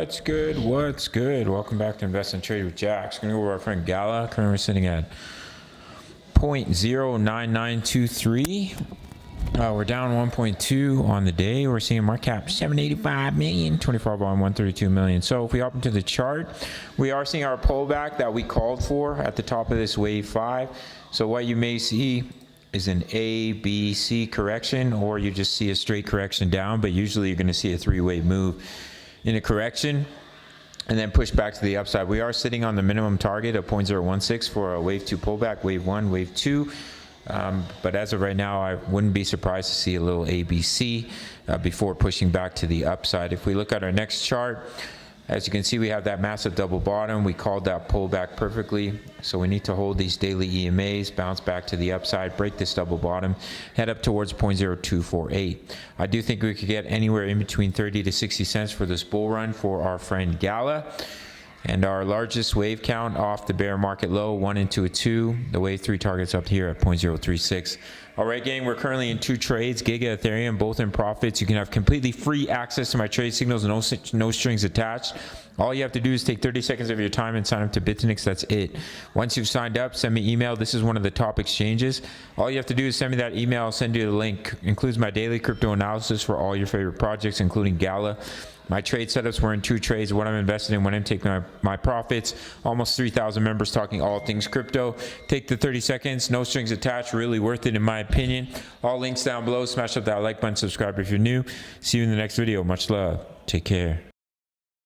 What's good? What's good? Welcome back to Invest and Trade with Jax. We're going to go over our friend Gala. Currently we're sitting at 0.09923. We're down 1.2 on the day. We're seeing market cap 785 million, 24 volume 132 million. So if we hop into the chart, we are seeing our pullback that we called for at the top of this wave 5. So what you may see is an A, B, C correction, or you just see a straight correction down, but usually you're going to see a three-wave move in a correction and then push back to the upside. We are sitting on the minimum target of 0.016 for a wave 2 pullback, wave 1, wave 2. But as of right now, I wouldn't be surprised to see a little ABC before pushing back to the upside. If we look at our next chart, as you can see, we have that massive double bottom. We called that pullback perfectly. So we need to hold these daily EMAs, bounce back to the upside, break this double bottom, head up towards 0.0248. I do think we could get anywhere in between 30 to 60 cents for this bull run for our friend Gala. And our largest wave count off the bear market low, 1 into a 2. The wave 3 targets up here at 0.036. All right, gang, we're currently in 2 trades, Giga, Ethereum, both in profits. You can have completely free access to my trade signals, no strings attached. All you have to do is take 30 seconds of your time and sign up to BITUNIX. That's it. Once you've signed up, send me email. This is one of the top exchanges. All you have to do is send me that email. I'll send you the link. Includes my daily crypto analysis for all your favorite projects, including Gala. My trade setups were in 2 trades, what I'm invested in, when I'm taking my profits. Almost 3,000 members talking all things crypto. Take the 30 seconds, no strings attached, really worth it in my opinion. All links down below. Smash up that like button, subscribe if you're new. See you in the next video. Much love. Take care.